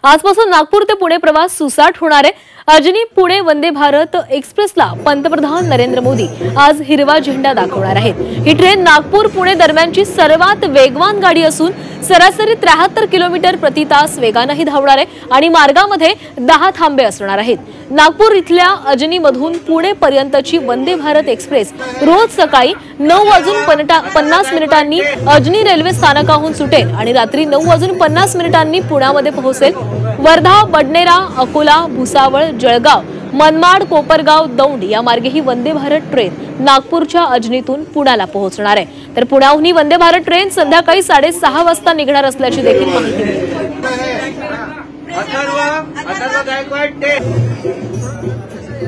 आजपासून नागपूर ते पुणे प्रवास सुसाट होणार आहे। अजनी पुणे वंदे भारत एक्सप्रेसला पंतप्रधान नरेंद्र मोदी आज हिरवा झेंडा दाखवणार आहेत। ही ट्रेन नागपूर पुणे दरम्यानची सर्वात वेगवान गाडी असून सरासरी 73 किलोमीटर प्रति तास वेगानेही धावणार आहे आणि मार्गामध्ये 10 थांबे असणार आहेत। नागपूर इथल्या अजनी मधून पुणे पर्यंतची वंदे भारत एक्सप्रेस रोज सकाळी 9:50 अजनी रेल्वे स्थानकाहून सुटेल आणि रात्री 9:50 पुण्यामध्ये पोहोचेल। वर्धा, बडनेरा, अकोला, भुसावळ, जळगाव, मनमाड, कोपरगाव, दौंड या मार्गे ही वंदे भारत ट्रेन नागपूरच्या अजनीतून पुण्याला पोहोचणार आहे। तर पुण्याहून ही वंदे भारत ट्रेन संध्याकाळी 6:30 वाजता निघणार असल्याची देखील माहिती मिळते।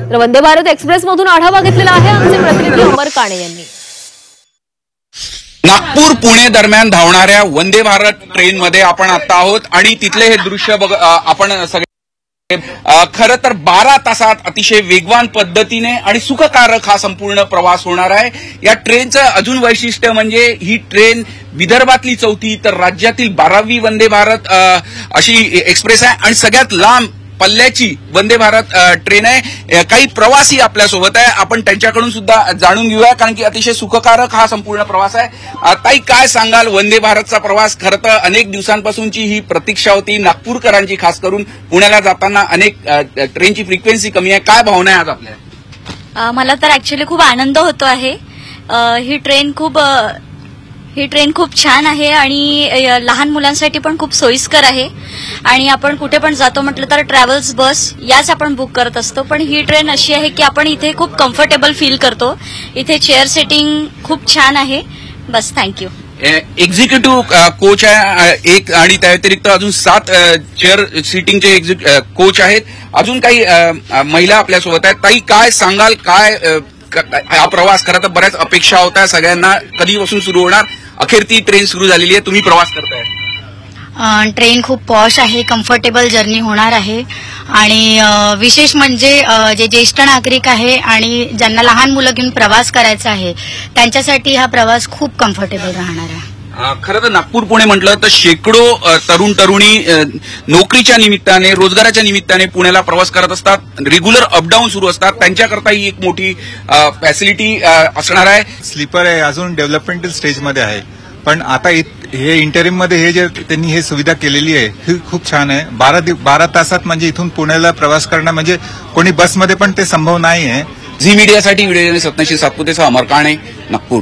तर वंदे भारत एक्सप्रेस मधून आढावा घेतलेला आहे आमचे प्रतिनिधी अमर काणे यांनी। नागपूर पुणे दरम्यान धावणाऱ्या वंदे भारत ट्रेन मध्ये आपण आता आहोत आणि तिथले हे दृश्य आपण सगळे खरं तर 12 तासात अतिशय वेगवान पद्धतीने आणि सुखकारक हा संपूर्ण प्रवास होणार आहे। या ट्रेनचं अजून वैशिष्ट्य म्हणजे ही ट्रेन विदर्भातली 4थी तर राज्यातील 12वी वंदे भारत अशी एक्सप्रेस आहे आणि सगळ्यात लांब पल्ल्याची वंदे भारत ट्रेन आहे। काही प्रवासी आपल्यासोबत आहे, आपण त्यांच्याकडून सुद्धा जाणून घेऊया कारण की अतिशय सुखकारक हा संपूर्ण प्रवास आहे। ताई, काय सांगाल? वंदे भारतचा प्रवास खरं तर अनेक दिवसांपासूनची ही प्रतीक्षा होती नागपूरकरांची, खास करून पुण्याला जाताना अनेक ट्रेनची फ्रिक्वेन्सी कमी आहे, काय भावना आहे आज आपल्या? मला तर ऍक्च्युअली खूप आनंद होतो आहे। ही ट्रेन खूप छान आहे आणि लहान मुलांसाठी पण खूप सोयीस्कर आहे आणि आपण कुठे पण जातो म्हटलं तर ट्रॅव्हल्स बस याच आपण बुक करत असतो, पण ही ट्रेन अशी आहे की आपण इथे खूप कम्फर्टेबल फील करतो। इथे चेअर सेटिंग खूप छान आहे। बस, थँक्यू। एक्झिक्युटिव्ह कोच आहे एक आणि त्या व्यतिरिक्त अजून 7 चेअर सीटिंगचे कोच आहेत। अजून काही महिला आपल्यासोबत आहेत। ताई, काय सांगाल? काय हा प्रवास खरं तर बऱ्याच अपेक्षा होत्या सगळ्यांना, कधीपासून सुरू होणार? अखेर ती ट्रेन सुरू झालेली आहे, तुम्ही प्रवास करताय। ट्रेन खूप पॉश आहे, कम्फर्टेबल जर्नी होणार आहे आणि विशेष म्हणजे जे ज्येष्ठ नागरिक आहे आणि ज्यांना लहान मुलं घेऊन प्रवास करायचा आहे त्यांच्यासाठी हा प्रवास खूप कम्फर्टेबल राहणार आहे। खरं तर नागपूर पुणे म्हटलं तर शेकडो तरुण तरुणी नोकरीच्या निमित्ताने, रोजगाराच्या निमित्ताने पुण्याला प्रवास करत असतात, रेग्युलर अपडाऊन सुरू असतात, त्यांच्याकरता ही एक मोठी फॅसिलिटी असणार आहे। स्लीपर आहे, अजून डेव्हलपमेंटल स्टेजमध्ये आहे, पण आता हे इंटरिम मध्ये हे जे त्यांनी हे सुविधा केलेली आहे ही खूप छान आहे। 12 तासात म्हणजे इथून पुण्याला प्रवास करणं म्हणजे कोणी बसमध्ये पण ते संभव नाही आहे। झी मीडियासाठी व्हिडिओ सत्नाशी सातपुतेसह अमर काणे, नागपूर।